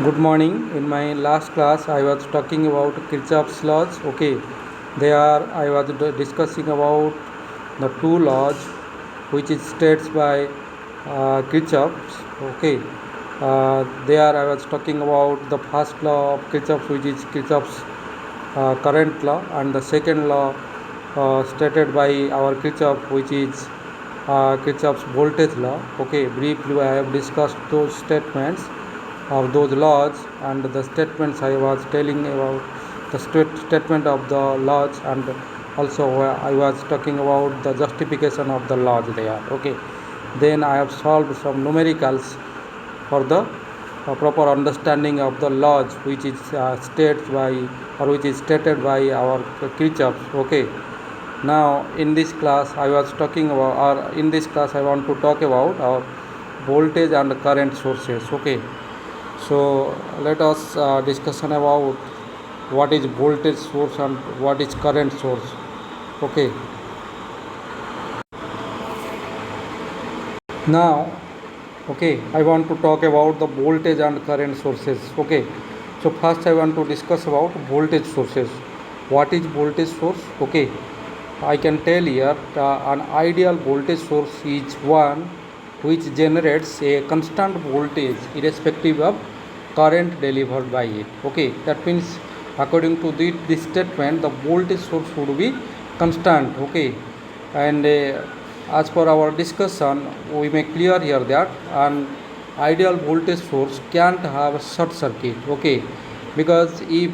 Good morning. In my last class, I was talking about Kirchhoff's laws. Okay, there I was discussing about the two laws which is states by Kirchhoff's. Okay, there I was talking about the first law of Kirchhoff's, which is Kirchhoff's current law, and the second law stated by our Kirchhoff, which is Kirchhoff's voltage law. Okay, briefly I have discussed those statements of those laws and the statements I was telling about the statement of the laws, and also I was talking about the justification of the laws there. Okay, then I have solved some numericals for the proper understanding of the laws which is stated by or which is stated by our Kirchhoff. Okay, now in this class I was talking about, or in this class I want to talk about our voltage and current sources. Okay, so let us discussion about what is voltage source and what is current source. Okay, now I want to talk about the voltage and current sources. Okay, so first I want to discuss about voltage sources. What is voltage source? Okay, I can tell here an ideal voltage source is one which generates a constant voltage irrespective of current delivered by it. Okay, that means according to this statement the voltage source would be constant. Okay, and as per our discussion we make clear here that an ideal voltage source can't have a short circuit. Okay, because if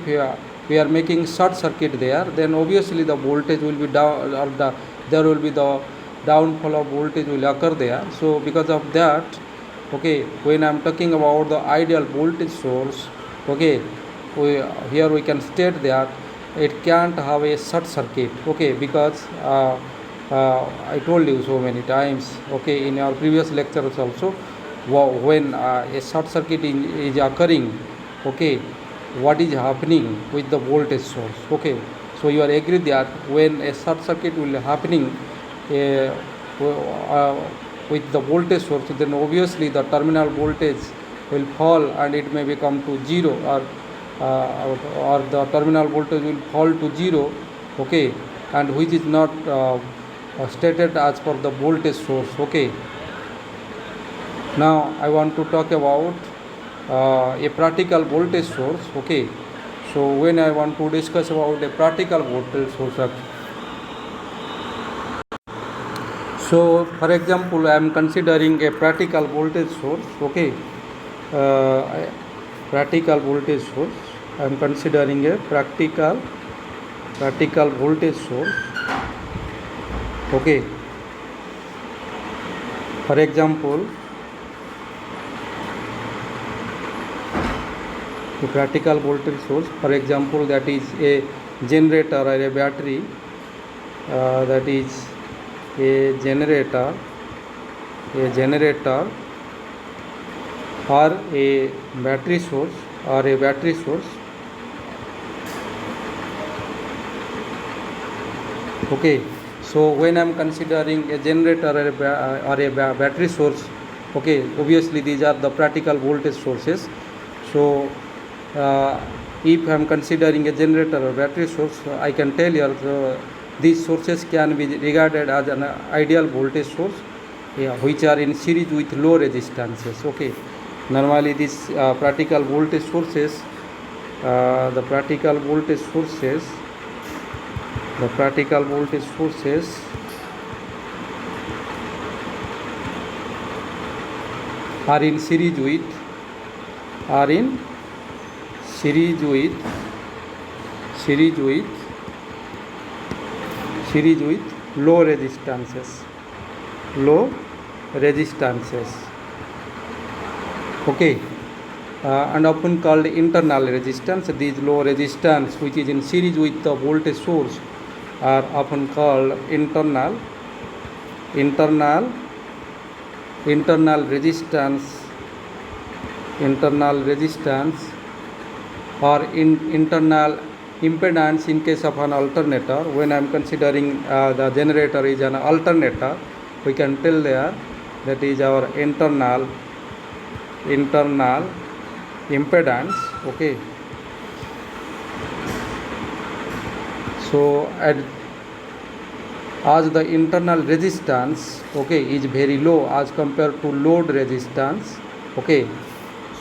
we are making short circuit there, then obviously the voltage will be down, or there will be the downfall of voltage will occur there. So because of that, okay, when I am talking about the ideal voltage source, okay, here we can state that it can't have a short circuit. Okay, because I told you so many times, okay, in our previous lectures also, when a short circuit is occurring, okay, what is happening with the voltage source. Okay, so you are agree that when a short circuit will happening with the voltage source, then obviously the terminal voltage will fall and it may become to zero, or the terminal voltage will fall to zero. Okay, and which is not stated as per the voltage source. Okay, now I want to talk about a practical voltage source. Okay, so when I want to discuss about a practical voltage source, so for example I am considering a practical voltage source. Okay, practical voltage source, I am considering a practical voltage source. Okay, for example, a practical voltage source, for example, that is a generator or a battery, that is a generator or a battery source Okay, so when I am considering a generator or a battery source, okay, obviously these are the practical voltage sources. So if I am considering a generator or battery source, I can tell you these sources can be regarded as an ideal voltage source, which are in series with low resistances. Okay, normally these practical voltage sources are in series with low resistances. Okay, and often called internal resistance. These low resistance which is in series with the voltage source are often called internal resistance or internal impedance in case of an alternator. When I am considering the generator is an alternator, we can tell there that is our internal impedance. Okay, so as the internal resistance, okay, is very low as compared to load resistance. Okay,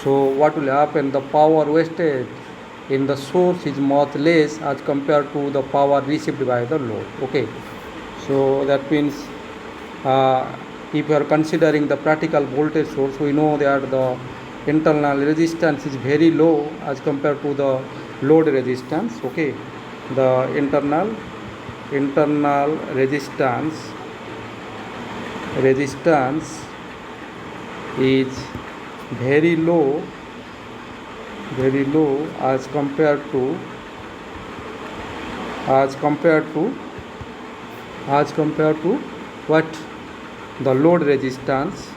so what will happen, the power wasted in the source is much less as compared to the power received by the load. Okay, so that means uh, if you are considering the practical voltage source, we know that the internal resistance is very low as compared to the load resistance. Okay, the internal resistance is very low as compared to what, the load resistance,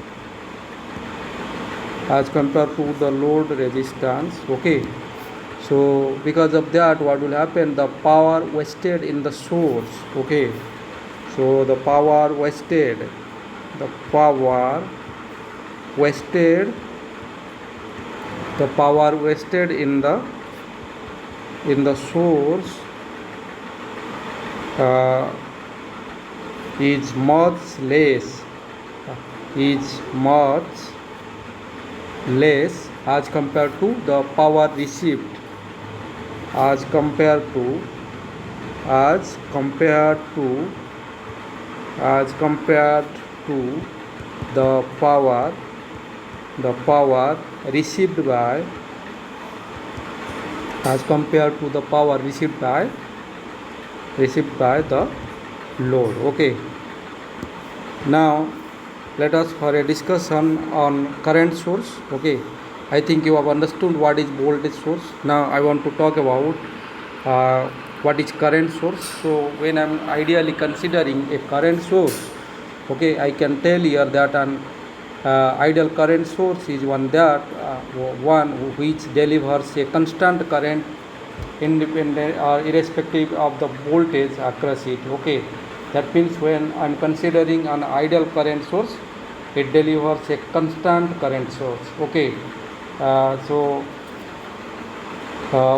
as compared to the load resistance. Okay, so because of that, what will happen, the power wasted in the source. Okay, so the power wasted the power wasted in the source is much less as compared to the power received, as compared to the power received by, as compared to the power received by the load. Okay, now let us for a discussion on current source. Okay, I think you have understood what is voltage source. Now I want to talk about what is current source. So when I am ideally considering a current source, okay, I can tell here that an ideal current source is one which delivers a constant current independent or irrespective of the voltage across it. Okay, that means when I'm considering an ideal current source, it delivers a constant current source. Okay, so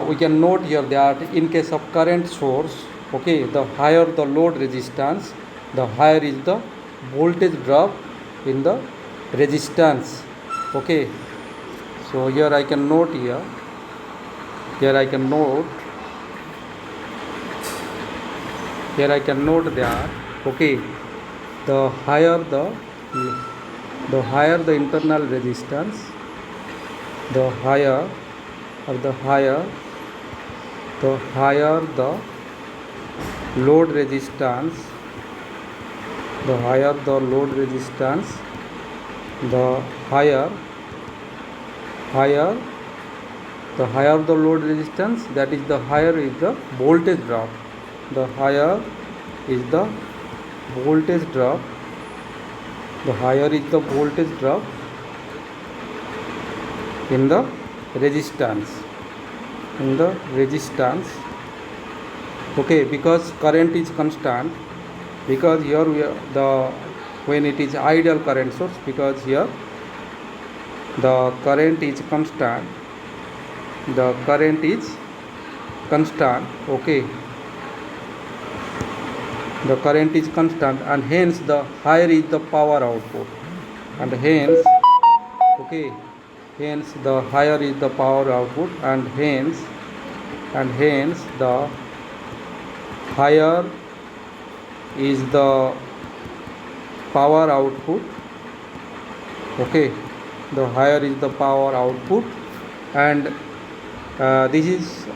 we can note here that in case of current source, okay, the higher the load resistance, the higher is the voltage drop in the resistance. Okay, so here I can note that, okay, the higher the internal resistance, the higher the load resistance, the higher the load resistance, the higher the load resistance, that is the higher is the voltage drop. The higher is the voltage drop, in the resistance, okay, because current is constant, because here when it is ideal current source, because here the current is constant, okay, the current is constant, and hence the higher is the power output, and hence, okay, hence the higher is the power output, and hence the higher is the power output. Okay, the higher is the power output, and this is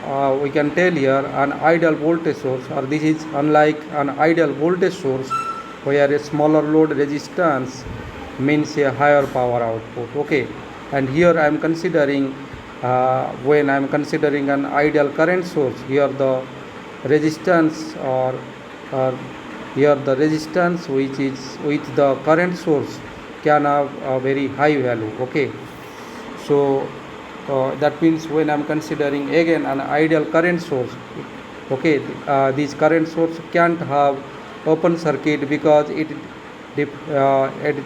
we can tell here an ideal voltage source, or this is unlike an ideal voltage source where a smaller load resistance means a higher power output. Okay, and here I am considering when I am considering an ideal current source, here the resistance here the resistance which is with the current source can have a very high value. Okay, so that means when I am considering again an ideal current source, okay, this current source can't have open circuit, because it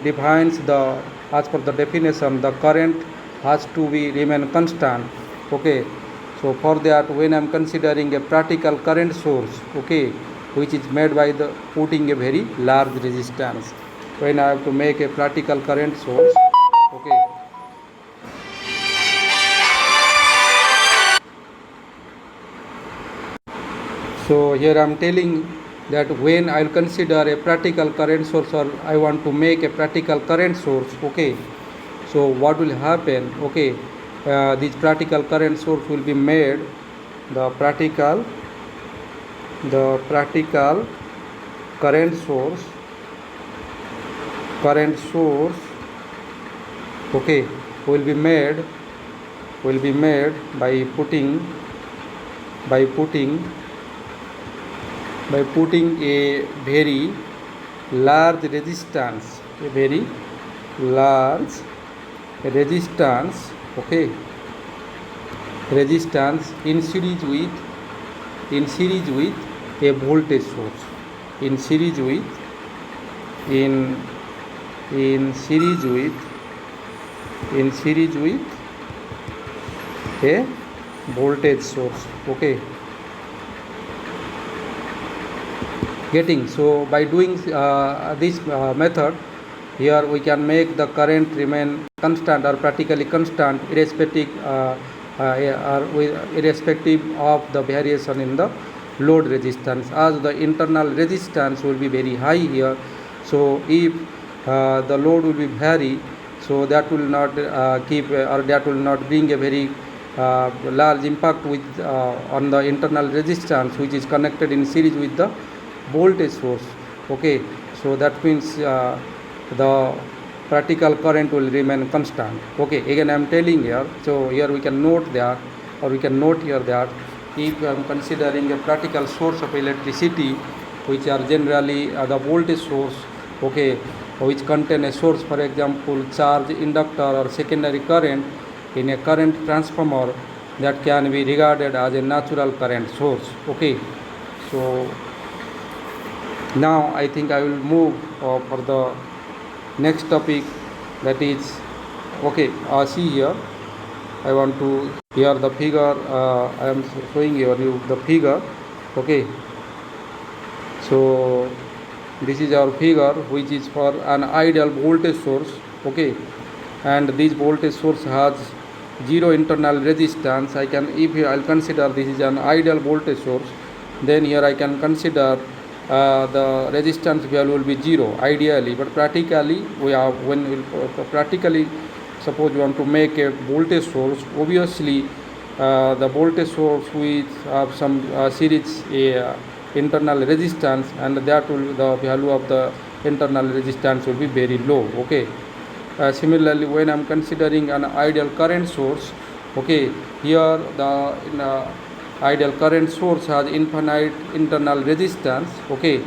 defines the, as per the definition, the current has to be remain constant. Okay, so for that, when I am considering a practical current source, okay, which is made by the putting a very large resistance. When I have to make a practical current source, okay. So here I am telling that when I will consider a practical current source, or I want to make a practical current source, okay, so what will happen, okay, this practical current source will be made, the practical current source, okay, will be made by putting a very large resistance, okay, resistance in series with a voltage source, in series with a voltage source, okay. Getting, so by doing this method, here we can make the current remain constant or practically constant irrespective of the variation in the load resistance, as the internal resistance will be very high here. So if the load will be vary, so that will not or that will not bring a very large impact with on the internal resistance, which is connected in series with the voltage source, okay. So that means the practical current will remain constant, okay. Again I am telling here, so here we can note that, or we can note here that if I am considering a practical source of electricity, which are generally the voltage source, okay, which contain a source, for example charge inductor or secondary current in a current transformer, that can be regarded as a natural current source, okay. So now I think I will move for the next topic, that is, okay, see here, I want to, here the figure, I am showing you the figure, okay. So this is our figure, which is for an ideal voltage source, okay, and this voltage source has zero internal resistance. I can, if I'll consider this is an ideal voltage source, then here I can consider the resistance value will be 0 ideally, but practically we are, when we practically suppose you want to make a voltage source, obviously the voltage source which have some series internal resistance, and that will, the value of the internal resistance will be very low, okay. Similarly, when I am considering an ideal current source, okay, here the ideal current source has infinite internal resistance, okay.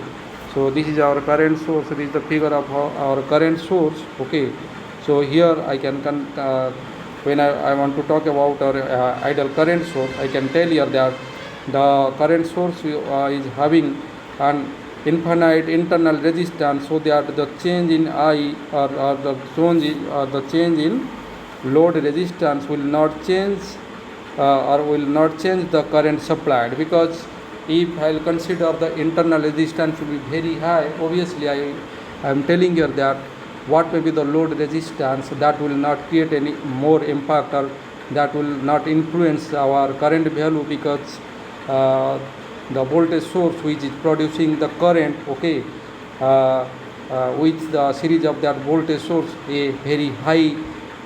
So this is our current source, this is the figure of our current source, okay. So here I can when I want to talk about our ideal current source, I can tell here that the current source is having an infinite internal resistance, so that the change in I, or the change in load resistance will not change or will not change the current supplied, because if I will consider the internal resistance to be very high, obviously I am telling here that what may be the load resistance, that will not create any more impact, or that will not influence our current value, because the voltage source which is producing the current, okay, with the series of that voltage source, a very high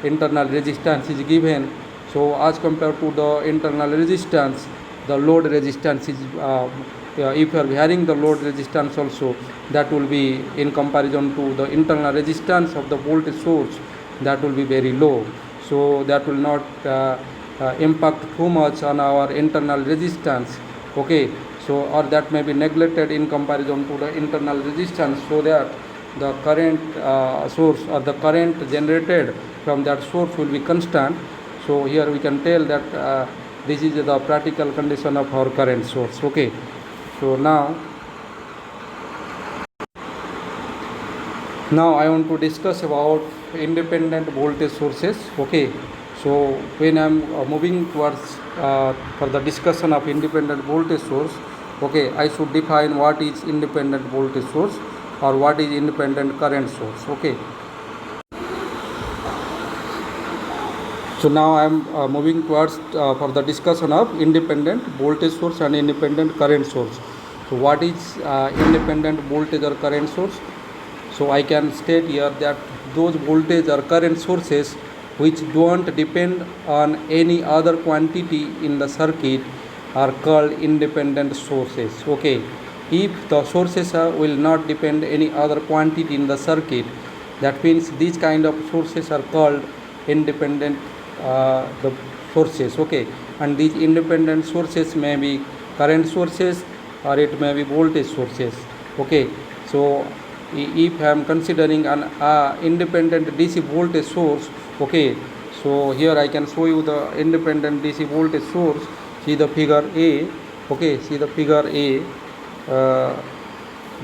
internal resistance is given. So as compared to the internal resistance, the load resistance is if you are varying the load resistance also, that will be in comparison to the internal resistance of the voltage source, that will be very low. So that will not impact too much on our internal resistance, okay. So, or that may be neglected in comparison to the internal resistance, so that the current source, or the current generated from that source will be constant. So here we can tell that this is the practical condition of our current source, okay. So now I want to discuss about independent voltage sources, okay. So So when I'm moving towards for the discussion of independent voltage source, okay, I should define what is independent voltage source or what is independent current source. Okay. So now I am moving towards for the discussion of independent voltage source and independent current source. So what is independent voltage or current source? So I can state here that those voltage or current sources which don't depend on any other quantity in the circuit are called independent sources. Okay, if the sources will not depend any other quantity in the circuit, that means these kind of sources are called independent the sources. Okay, and these independent sources may be current sources or it may be voltage sources. Okay, so if I am considering an independent DC voltage source, okay, so here I can show you the independent DC voltage source. See the figure A. Okay, see the figure A.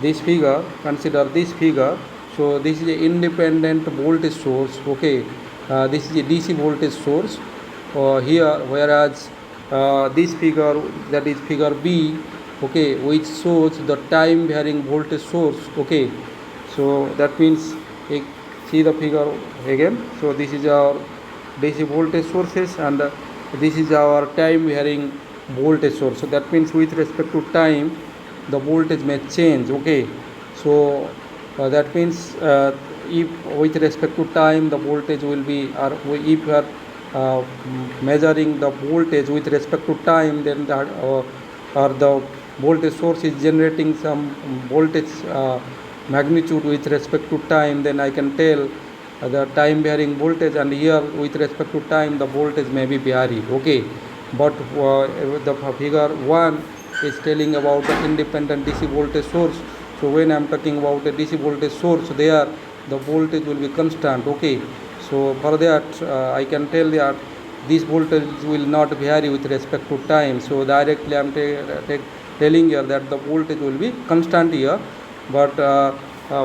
This figure, consider this figure. So this is a independent voltage source. Okay, this is a DC voltage source here, whereas this figure, that is figure B, okay, which shows the time varying voltage source. Okay, so that means see the figure again. So this is our DC voltage sources and this is our time varying voltage source. So that means with respect to time the voltage may change. Okay, so that means if with respect to time the voltage will be, or if you are measuring the voltage with respect to time, then that or the voltage source is generating some voltage magnitude with respect to time, then I can tell the time varying voltage, and here with respect to time the voltage may be varied. Okay, but the figure 1 is telling about the independent DC voltage source. So when I am talking about a DC voltage source, there the voltage will be constant. Okay, so for that I can tell that this voltage will not vary with respect to time. So directly I am telling here that the voltage will be constant here. But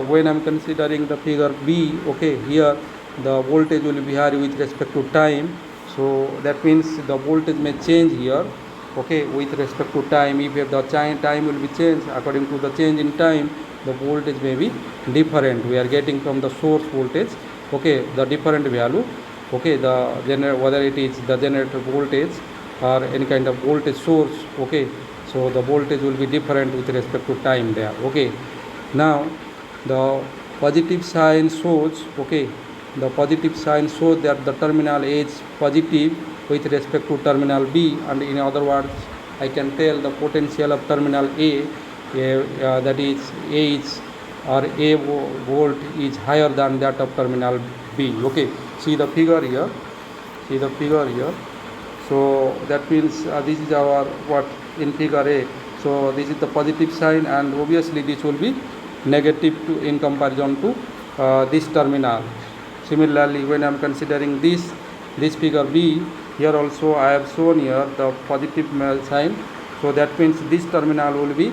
when I am considering the figure B, okay, here the voltage will vary with respect to time. So that means the voltage may change here. Okay, with respect to time, if the time will be changed according to the change in time, the voltage may be different. We are getting from the source voltage, okay, the different value. Okay, the whether it is the generator voltage or any kind of voltage source. Okay, so the voltage will be different with respect to time there. Okay, now the positive sign shows, okay, the positive sign shows that the terminal A is positive with respect to terminal B, and in other words I can tell the potential of terminal A, that is A is or A volt is higher than that of terminal B. Okay, see the figure here, see the figure here. So that means this is our what in figure A. So this is the positive sign, and obviously this will be negative in comparison to this terminal. Similarly, when I am considering this figure B, here also I have shown here the positive sign. So that means this terminal will be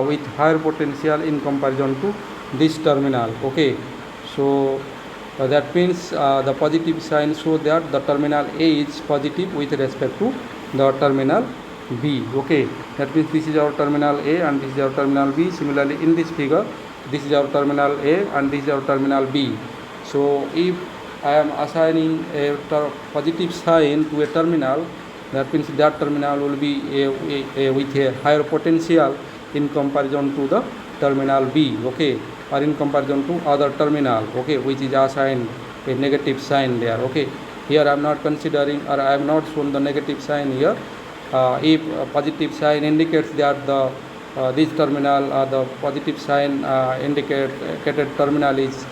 with higher potential in comparison to this terminal. Okay, so that means the positive sign shows that the terminal A is positive with respect to the terminal B. Okay, that means this is our terminal A and this is our terminal B. Similarly, in this figure, this is our terminal A and this is our terminal B. So if I am assigning a positive sign to a terminal, that means that terminal will be with a higher potential in comparison to the terminal B. Okay, or in comparison to other terminal. Okay, which is assigned a negative sign there. Okay, here I am not considering, or I have not shown the negative sign here. If positive sign indicates that the this terminal, the positive sign indicated terminal is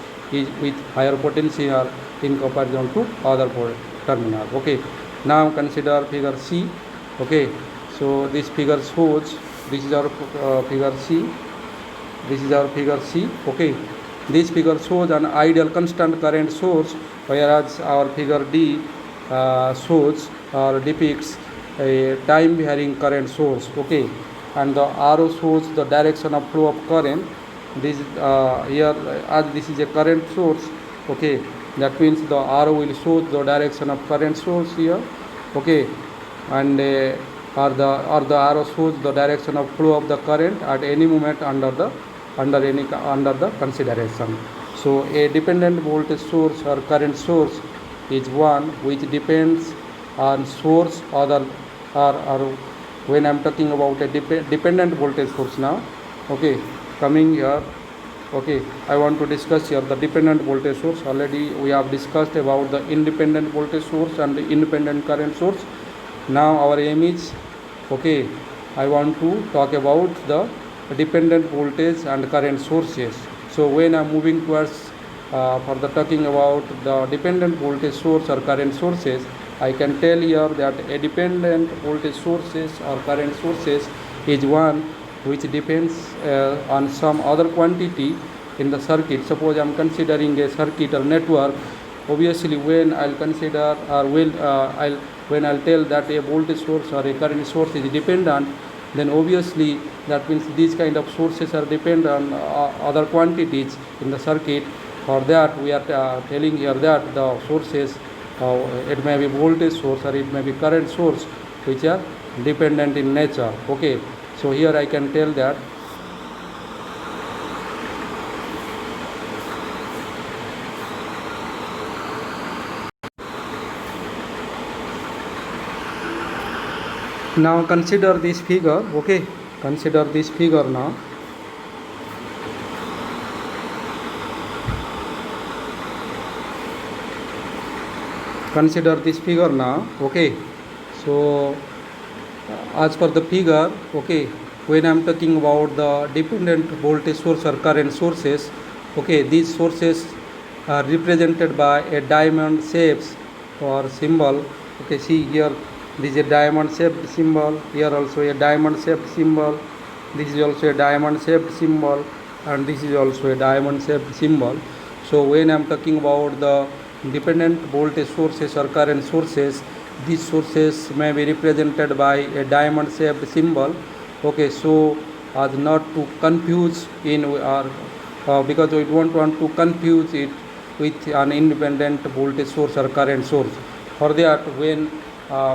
with higher potential in comparison to other terminal. Okay, now consider figure C. Okay, so this figure shows, this is our figure C, this is our figure C. Okay, this figure shows an ideal constant current source, whereas our figure D shows or depicts a time varying current source. Okay, and the arrow shows the direction of flow of current. This here, as this is a current source, okay, that means the arrow will show the direction of current source here, okay, and or the arrow shows the direction of flow of the current at any moment under the consideration. So a dependent voltage source or current source is one which depends on source or when I'm talking about a dependent voltage source now, okay, coming here, okay, I want to discuss here the dependent voltage source. Already we have discussed about the independent voltage source and the independent current source. Now our aim is, okay, I want to talk about the dependent voltage and current sources. So when I'm moving towards for the talking about the dependent voltage source or current sources, I can tell here that a dependent voltage sources or current sources is one which depends on some other quantity in the circuit. Suppose I am considering a circuit or network. Obviously, when I'll consider or when I'll tell that a voltage source or a current source is dependent, then obviously that means these kind of sources are dependent on other quantities in the circuit. For that, we are telling here that the sources, it may be voltage source or it may be current source, which are dependent in nature. Okay, so here I can tell that now consider this figure. Okay, consider this figure now. Consider this figure now. Okay, so as per the figure, okay, when I am talking about the dependent voltage source or current sources, okay, these sources are represented by a diamond shapes or symbol. Okay, see here, this is a diamond shaped symbol, here also a diamond shaped symbol, this is also a diamond shaped symbol, and this is also a diamond shaped symbol. So when I am talking about the dependent voltage sources or current sources, these sources may be represented by a diamond shaped symbol. Okay, so as not to confuse in or because we don't want to confuse it with an independent voltage source or current source. For that, when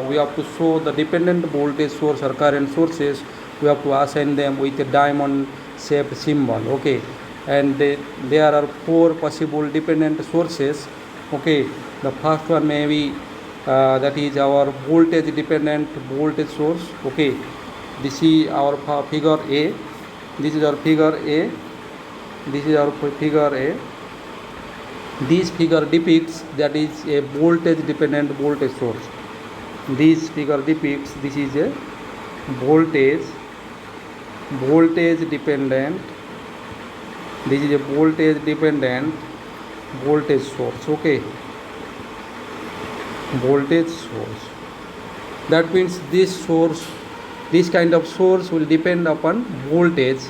we have to show the dependent voltage source or current sources, we have to assign them with a diamond shaped symbol. Okay, and there are four possible dependent sources. Okay, the first one may be that is our voltage dependent voltage source. Okay, this is our figure A, this is our figure A, this is our figure A. This figure depicts that is a voltage dependent voltage source. This figure depicts this is a voltage dependent, this is a voltage dependent voltage source. Okay, voltage source, that means this kind of source will depend upon voltage.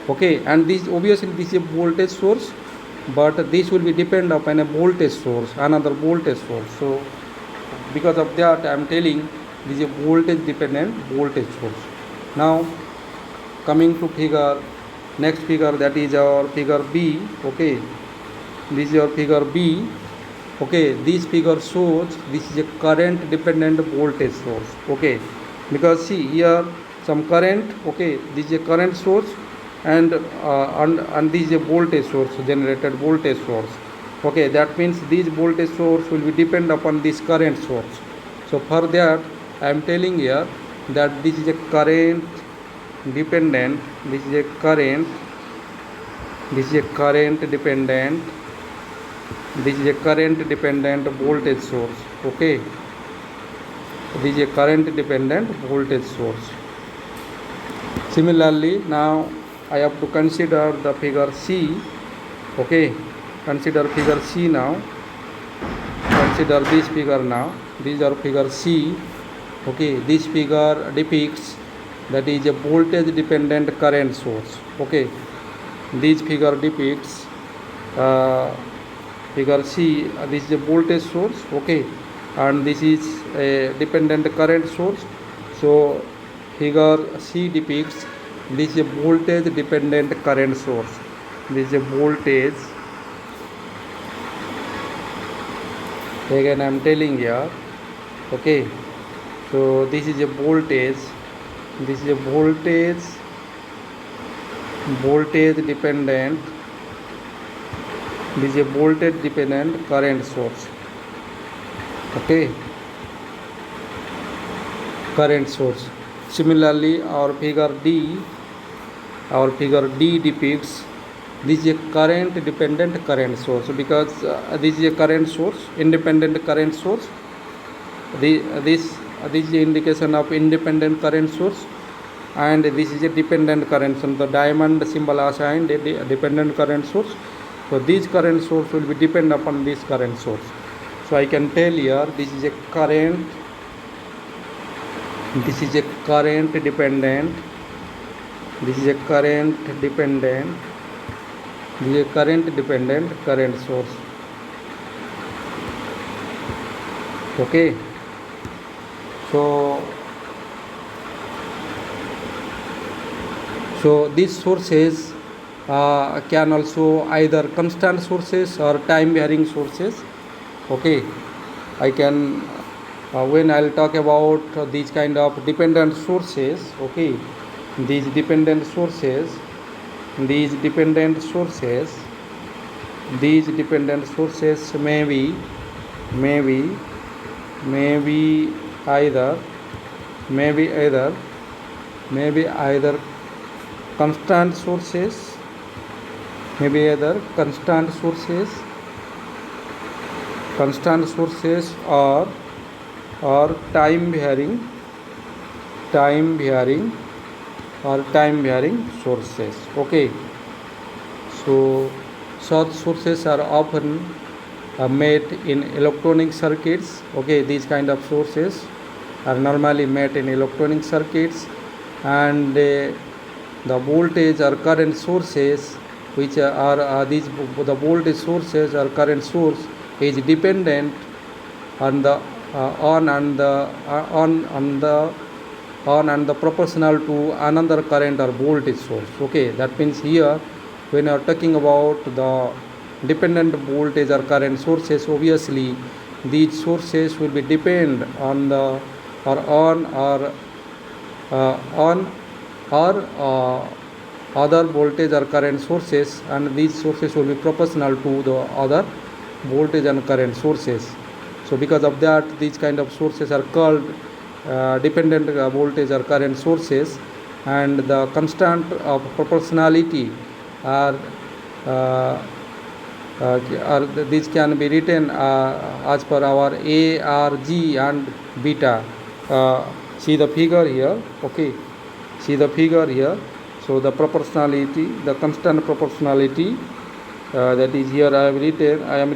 Okay, and this obviously this is a voltage source, but this will be depend upon a voltage source, another voltage source. So because of that I am telling this is a voltage dependent voltage source. Now coming to next figure, that is our figure B. Okay, this is your figure B. Okay, this figure shows this is a current dependent voltage source. Okay, because see here some current. Okay, this is a current source and this is a voltage source, generated voltage source. Okay, that means this voltage source will be depend upon this current source. So for that I am telling here that this is a current dependent, this is a current dependent, this is a current dependent voltage source. Okay, this is a current dependent voltage source. Similarly, now I have to consider the figure C. Okay, consider figure C now. Consider this figure now. This is our figure C. Okay, this figure depicts that is a voltage dependent current source. Okay, this figure depicts figure C, this is a voltage source. Okay, and this is a dependent current source. So figure C depicts this is a voltage dependent current source. This is a voltage Again I am telling here. Okay, so this is a voltage, this is a voltage dependent, this is a voltage dependent current source. Okay, current source. Similarly, our figure D depicts this is a current dependent current source, because this is a current source, independent current source. This is the indication of independent current source, and this is a dependent current source. The diamond symbol assigned a dependent current source. So this current source will be depend upon this current source. So I can tell here this is a current dependent, this is a current dependent, this is a current dependent current source. Okay, so these sources can also either constant sources or time varying sources. Okay, I can when I'll talk about these kind of dependent sources. Okay, these dependent sources may be either constant sources, or time varying sources. Okay, so such sources are often made in electronic circuits. Okay, these kind of sources are normally made in electronic circuits, and the voltage or current sources which are the voltage sources or current source is dependent on the on and the proportional to another current or voltage source. Okay, that means here when you are talking about the dependent voltage or current sources, obviously these sources will be depend on the other voltage or current sources, and these sources will be proportional to the other voltage and current sources. So because of that, these kind of sources are called dependent voltage or current sources, and the constant of proportionality are these can be written as per our A, R, G and beta. See the figure here. Okay, see the figure here. So the proportionality, the constant proportionality, that is here I am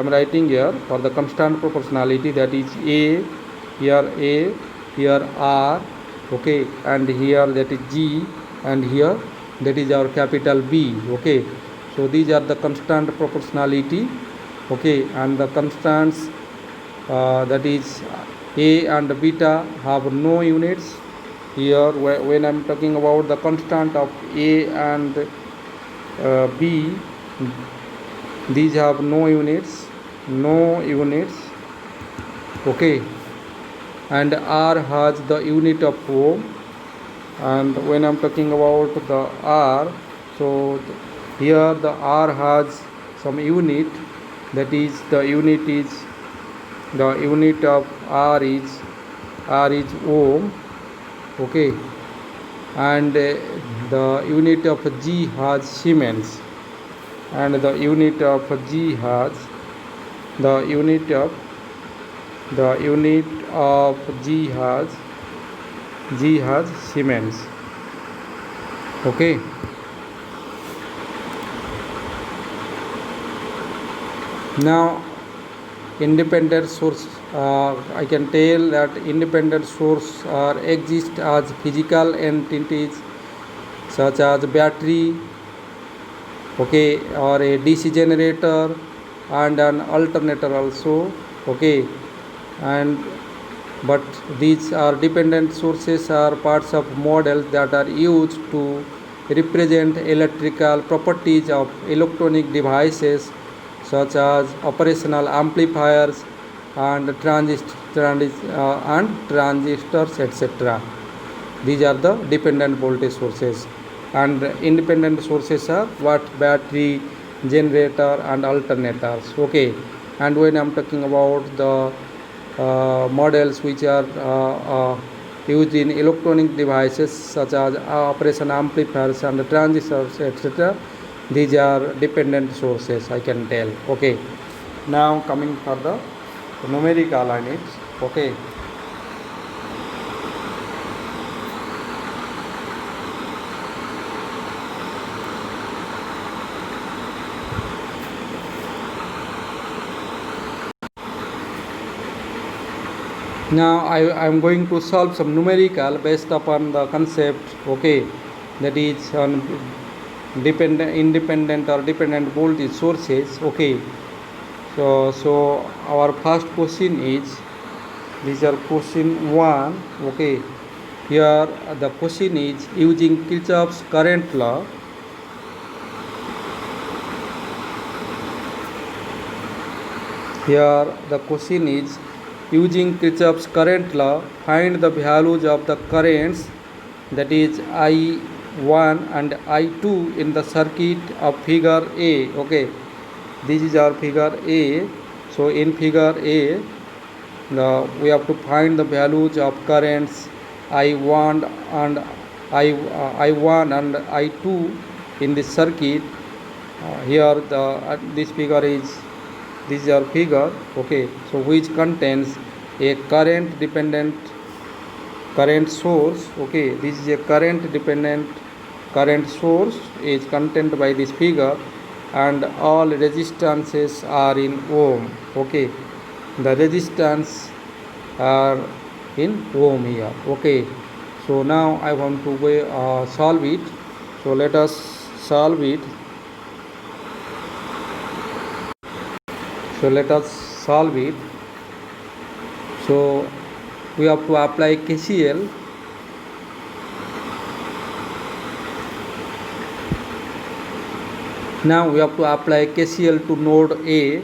writing here for the constant proportionality, that is A, here R, okay, and here that is G, and here that is our capital B. Okay, so these are the constant proportionality. Okay, and the constants that is A and beta have no units. Here when I am talking about the constant of A and B, these have no units. Okay, and R has the unit of ohm. And when I am talking about the R, so here the R has some unit, that is the unit of R is ohm. Okay, and the unit of G has Siemens, and the unit of G has Siemens. Okay, now independent source, I can tell that independent source exist as physical entities such as battery, okay, or a DC generator and an alternator also. Okay, and but these are dependent sources are parts of models that are used to represent electrical properties of electronic devices such as operational amplifiers, and transistors, etc. These are the dependent voltage sources, and independent sources are what? Battery, generator, and alternators. Okay, and when I'm talking about the models which are used in electronic devices such as operation amplifiers and transistors, etc., these are dependent sources, I can tell. Okay, now coming for the numerical on it. Okay, now I am going to solve some numerical based upon the concept. Okay, that is on independent or dependent voltage sources. Okay, so our first question is, these are question 1. Okay, here the question is, using Kirchhoff's current law, here the question is, using Kirchhoff's current law, find the values of the currents, that is I1 and I2 in the circuit of figure A. Okay, this is our figure A. So in figure A, we have to find the values of currents I1 and I1 and I2 in this circuit. Here this figure is, this is our figure. Okay, so which contains a current dependent current source. Okay, this is a current dependent current source is contained by this figure, and all resistances are in ohm. Okay, the resistance are in ohm here. Okay, so now I want to solve it. So let us solve it. So let us solve it. So we have to apply KCL. Now we have to apply KCL to node A.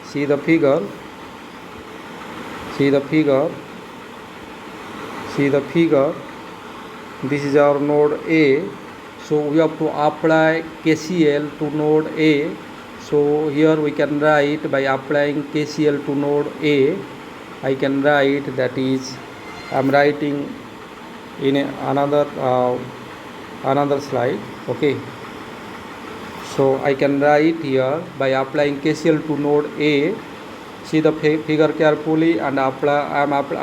See the figure. See the figure. See the figure. This is our node A. So we have to apply KCL to node A. So here we can write, by applying KCL to node A, I can write, that is, I am writing in another slide. Okay, so I can write here, by applying KCL to node A. See the figure carefully, and I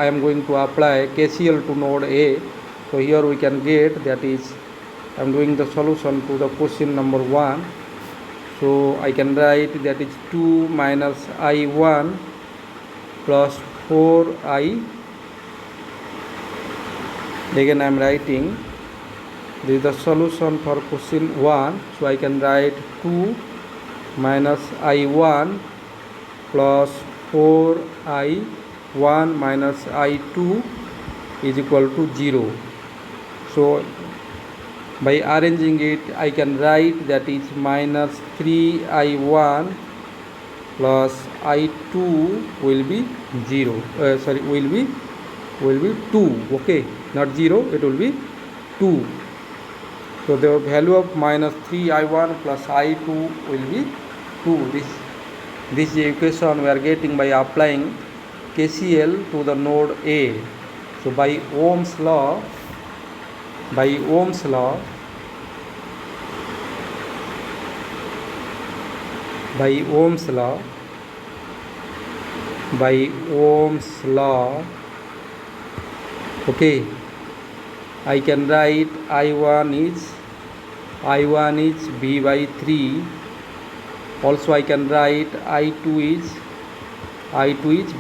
am going to apply KCL to node A. So here we can get, that is, I am doing the solution to the question number 1. So I can write, that is 2 minus I1 plus 4I. Again I am writing, this is the solution for question 1. So I can write 2 minus I1 plus 4I1 minus I2 is equal to 0. So by arranging it, I can write, that is, minus 3I1 plus I2 will be 0. Will be 2. Okay, not 0, it will be 2. So the value of minus 3I1 plus I2 will be 2. This equation we are getting by applying KCL to the node A. So by Ohm's law, by Ohm's law, okay, I can write I1 is B by 3. Also I can write I2 is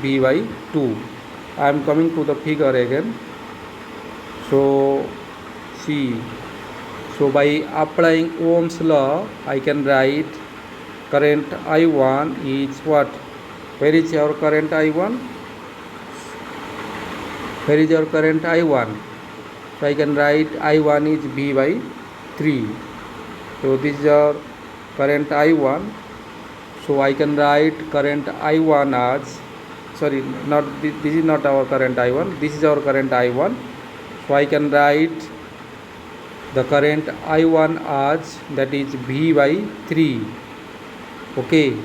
B by 2. I am coming to the figure again. So see, so by applying Ohm's law, I can write current I1 is what? Where is our current I1? Where is our current I1? So I can write I1 is B by 3. So this is our current I1. So I can write current I1 as sorry, not this is not our current I1, this is our current I1. So I can write the current I1 as that is V by 3, okay,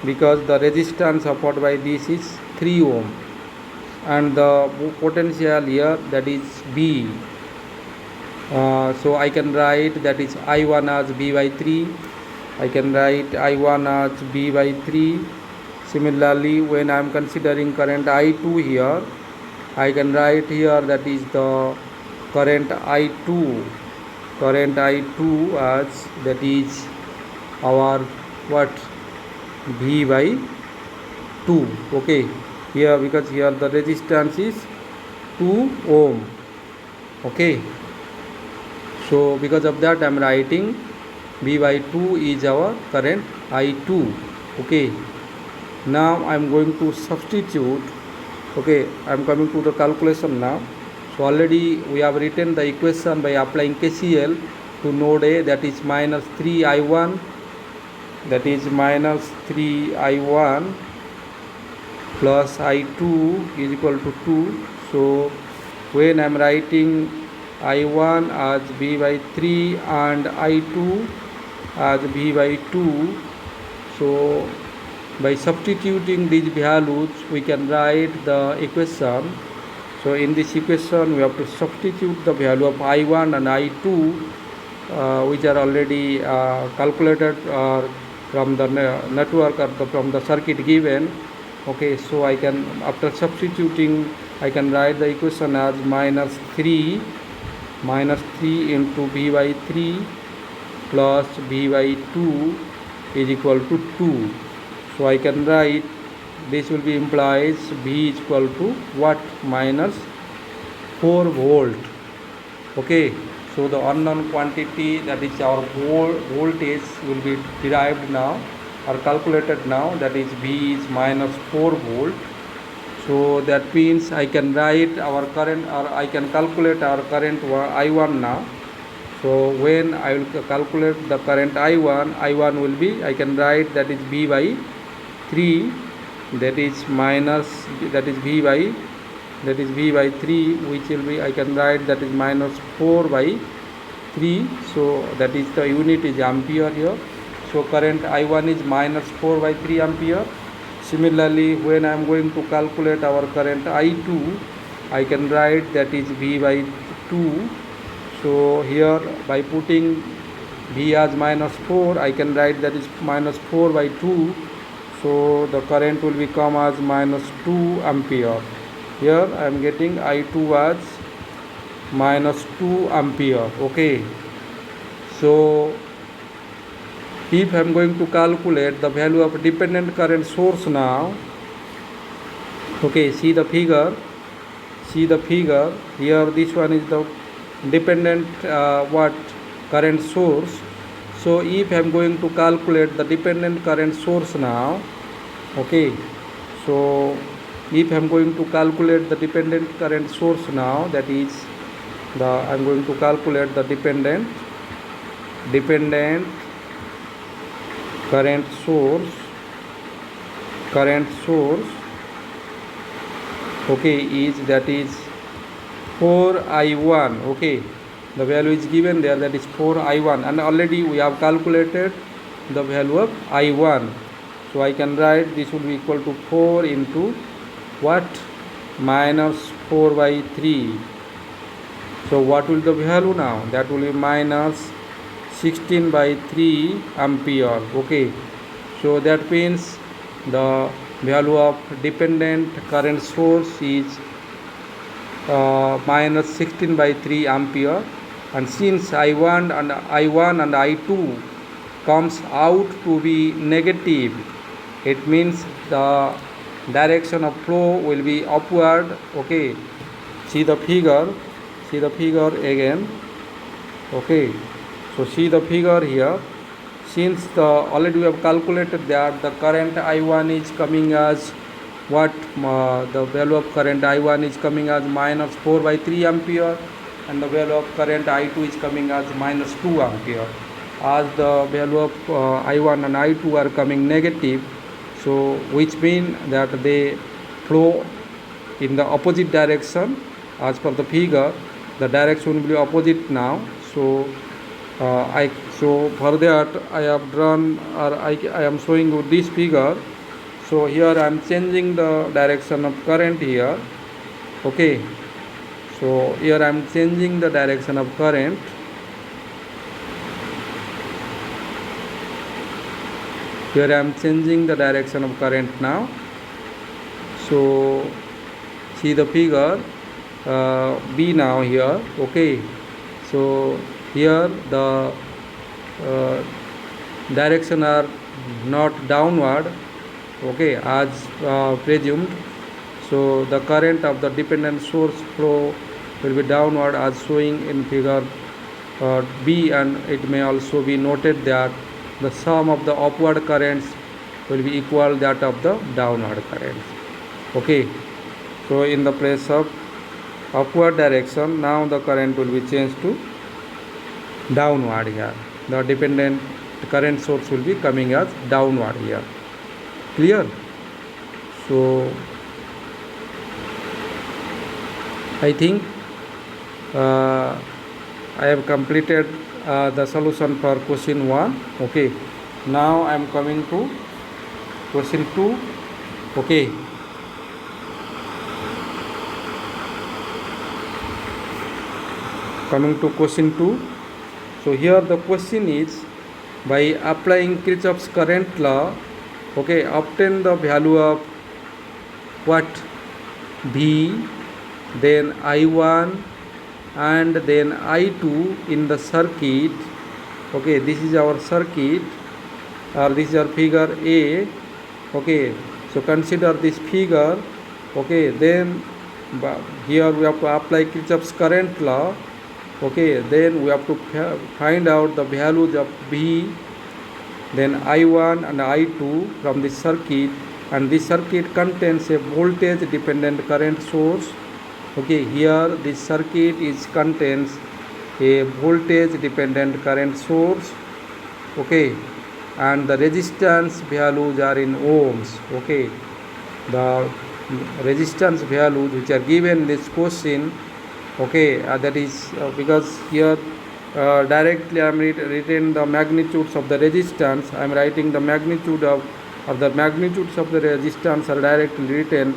because the resistance supported by this is 3 ohm and the potential here that is B. So I can write that is I1 as B by 3. I can write I1 as B by 3. Similarly, when I am considering current I2 here, I can write here that is the current I2 as that is our what, V by 2, okay, here because here the resistance is 2 ohm, okay. So because of that I am writing V by 2 is our current I2, okay. Now I am going to substitute, okay, I am coming to the calculation now. So already we have written the equation by applying KCL to node A, that is minus 3I1, that is minus 3I1 plus I2 is equal to 2. So when I am writing I1 as V by 3 and I2 as V by 2, so by substituting these values we can write the equation. So in this equation we have to substitute the value of I1 and I2 which are already calculated from the network or from the circuit given, okay. So I can, after substituting, I can write the equation as minus 3 into V by 3 plus V by 2 is equal to 2. So I can write this will be implies V is equal to what, minus 4 volt, okay. So the unknown quantity, that is our voltage, will be derived now or calculated now, that is V is minus 4 volt. So that means I can write our current, or I can calculate our current I1 now. So when I will calculate the current I1 will be, I can write that is V by 3, that is minus, that is V by 3, which will be, I can write that is minus 4 by 3. So that is the unit is ampere here. So current I1 is minus 4 by 3 ampere. Similarly, when I am going to calculate our current I2, I can write that is V by 2. So here by putting V as minus 4, I can write that is minus 4 by 2. So the current will become as minus 2 ampere. Here I am getting I2 as minus 2 ampere, okay. So if I am going to calculate the value of dependent current source now, okay, see the figure here, this one is the dependent what, current source. So if I am going to calculate the dependent current source now, okay, so if I am going to calculate the dependent current source now, that is the, I am going to calculate the dependent current source, okay, is that is 4I1, okay. The value is given there, that is 4I1, and already we have calculated the value of I1. So I can write this will be equal to 4 into what, minus 4 by 3. So what will the value now? That will be minus 16 by 3 ampere, okay. So that means the value of dependent current source is minus 16 by 3 ampere. And since I1 and I2 comes out to be negative, it means the direction of flow will be upward, okay. See the figure again, okay. So see the figure here, since the already we have calculated that the current I1 is coming as what, the value of current I1 is coming as minus 4 by 3 ampere, and the value of current I2 is coming as minus 2 ampere. As the value of I1 and I2 are coming negative, so which mean that they flow in the opposite direction. As per the figure, the direction will be opposite now. So for that I have drawn, or I am showing you this figure. So here I am changing the direction of current here. Okay, so here I am changing the direction of current. Here I am changing the direction of current now. So see the figure B now here. Okay, so here the direction are not downward, okay, as presumed. So the current of the dependent source flow will be downward as showing in figure B, and it may also be noted that the sum of the upward currents will be equal that of the downward currents. Okay, so in the place of upward direction, now the current will be changed to downward here. The dependent current source will be coming as downward here. Clear? So I think I have completed the solution for question 1. Okay, now I am coming to question 2. Okay, coming to question 2. So here the question is, by applying Kirchhoff's current law, okay, obtain the value of what? V, then I1 and then I2 in the circuit. Okay, this is our circuit, or this is our figure A. Okay, so consider this figure. Okay, then here we have to apply Kirchhoff's current law. Okay, then we have to find out the values of V, then I1 and I2 from this circuit, and this circuit contains a voltage dependent current source. Okay, here this circuit contains a voltage dependent current source. Okay, and the resistance values are in ohms. Okay, the resistance values which are given in this question. Okay, that is because here directly I am written the magnitudes of the resistance. I am writing the magnitude of the magnitudes of the resistance are directly written,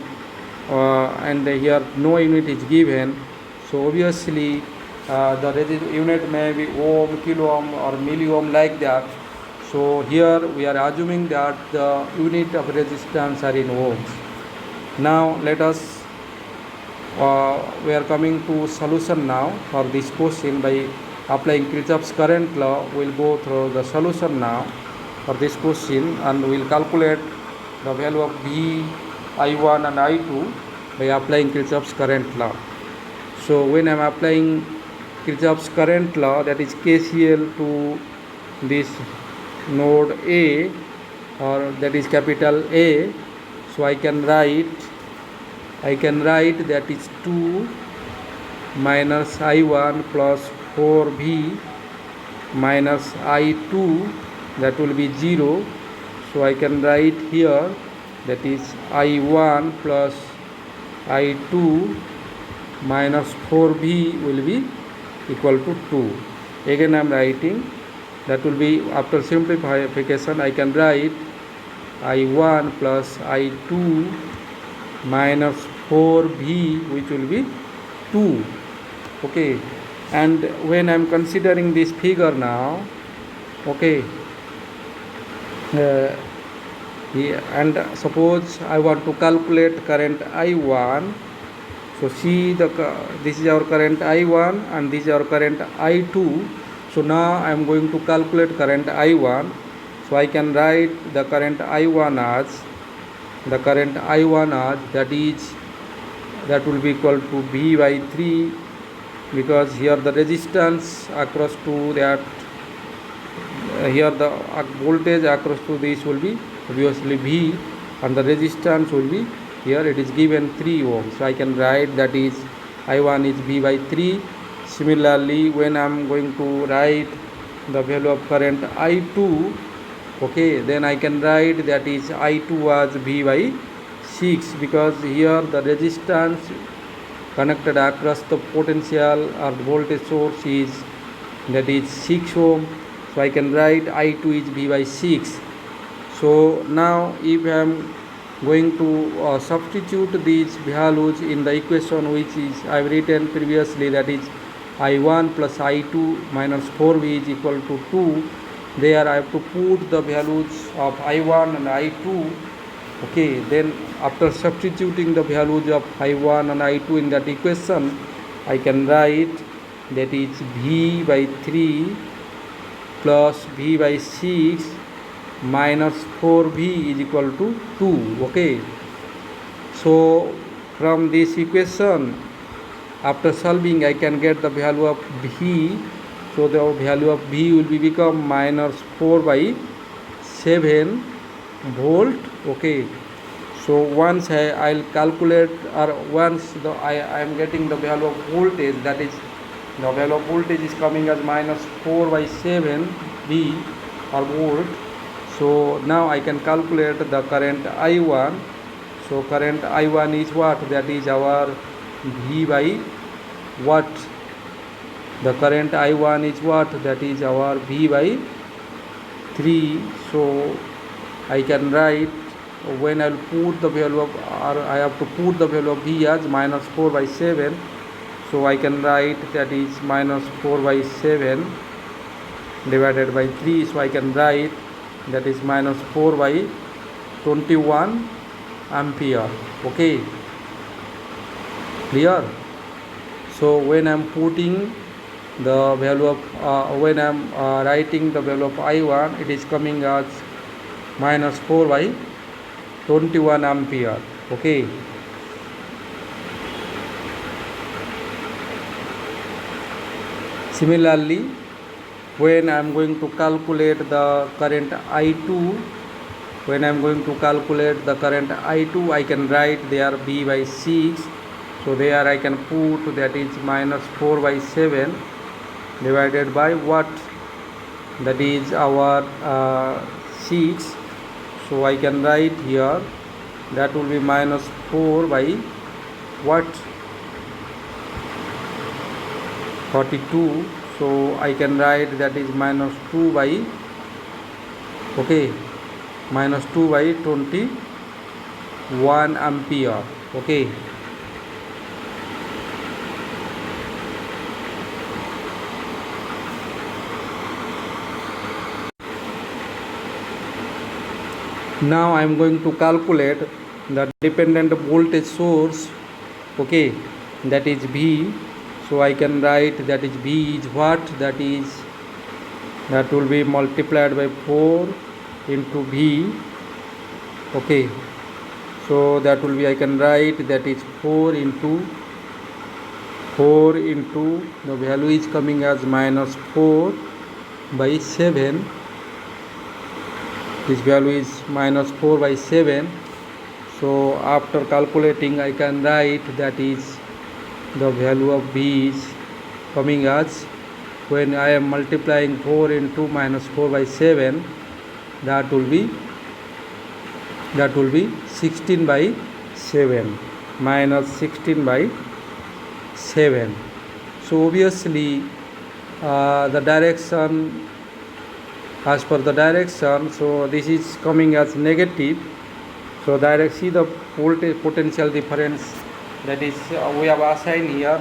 and here no unit is given. So obviously the unit may be ohm, kilo ohm or milli ohm, like that. So here we are assuming that the unit of resistance are in ohms. Now let us we are coming to solution now for this question. By applying Kirchhoff's current law, we will go through the solution now for this question, and we will calculate the value of V, I1 and I2 by applying Kirchhoff's current law. So when I am applying Kirchhoff's current law, that is KCL, to this node A, or that is capital A, so I can write that is 2 minus I1 plus 4V minus I2, that will be 0. So I can write here that is I1 plus I2 minus 4V will be equal to 2. Again I am writing, that will be, after simplification I can write I1 plus I2 minus 4V, which will be 2. Okay, and when I am considering this figure now, okay, and suppose I want to calculate current I1. So see, this is our current I1 and this is our current I2. So now I am going to calculate current I1. So I can write the current I1 as that will be equal to V by 3, because here the resistance across to that, here the voltage across to this will be obviously V, and the resistance will be, here it is given 3 ohms. So I can write that is I1 is V by 3. Similarly, when I am going to write the value of current I2, okay, then I can write that is I2 as V by 6 because here the resistance connected across the potential or voltage source is that is 6 ohm. So I can write I2 is V by 6. So now if I am going to substitute these values in the equation which is I have written previously, that is I1 plus I2 minus 4V is equal to 2. There I have to put the values of I1 and I2. Okay, then after substituting the values of I1 and I2 in that equation, I can write that is V by 3 plus V by 6 minus 4V is equal to 2. Okay, so from this equation, after solving, I can get the value of V. So the value of V will be become minus 4 by 7 volt. Okay, so once I'll calculate, or once I am getting the value of voltage, that is the value of voltage is coming as minus 4 by 7 V or volt. So now I can calculate the current I1. So current I1 is what? That is our V by what? The current I1 is what? That is our V by 3. So I can write, when I will put the value of, or I have to put the value of V as minus 4 by 7. So I can write that is minus 4 by 7 divided by 3. So I can write that is minus 4 by 21 ampere. Okay, clear? So when I am putting the value of when I am writing the value of I1, it is coming as minus 4 by 21 ampere. Okay, similarly, when I am going to calculate the current I2, when I am going to calculate the current I2, I can write there V by 6. So there I can put that is minus 4 by 7 divided by what? That is our 6. So I can write here that will be minus 4 by what? 42. So I can write that is minus 2 by, okay, minus 2 by 21 ampere. Okay, now I am going to calculate the dependent voltage source. Okay, that is V. So I can write that is V is what? That is, that will be multiplied by 4 into V. Okay, so that will be, I can write that is 4 into the value is coming as minus 4 by 7. This value is minus 4 by 7. So after calculating, I can write that is the value of V is coming as, when I am multiplying 4 into minus 4 by 7, that will be 16 by 7, minus 16 by 7. So obviously the direction, as per the direction, so this is coming as negative. So see the voltage potential difference, that is we have assigned here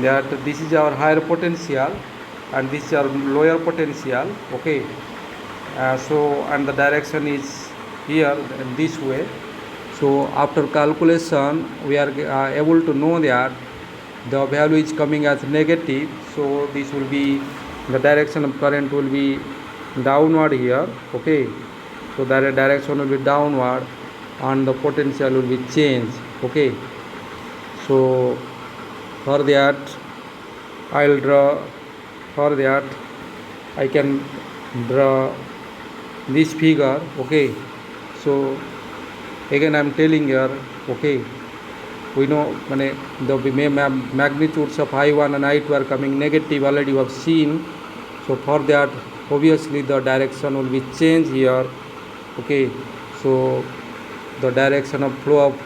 that this is our higher potential and this is our lower potential. Okay, so and the direction is here this way. So after calculation, we are able to know that the value is coming as negative. So this will be, the direction of current will be downward here. Okay, so that direction will be downward and the potential will be changed. Okay, so for that I can draw this figure. Okay, so again I am telling here, okay, we know the magnitudes of I1 and I2 are coming negative, already you have seen. So for that obviously the direction will be changed here. Okay, So the direction of flow of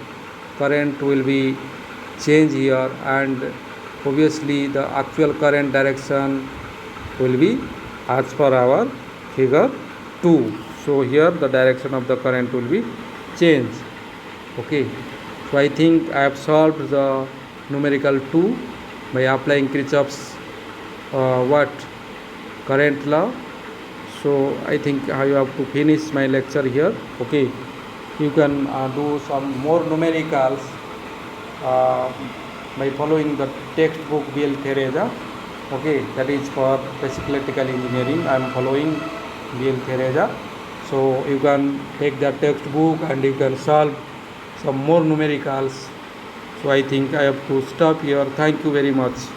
current will be change here, and obviously the actual current direction will be as per our figure 2. So here the direction of the current will be change. Okay, so I think I have solved the numerical 2 by applying Kirchhoff's what current law. So I think I have to finish my lecture here. Okay, you can do some more numericals uh, by following the textbook BL Theresa. Okay, that is for basic electrical engineering. I am following BL Theresa. So you can take the textbook and you can solve some more numericals. So I think I have to stop here. Thank you very much.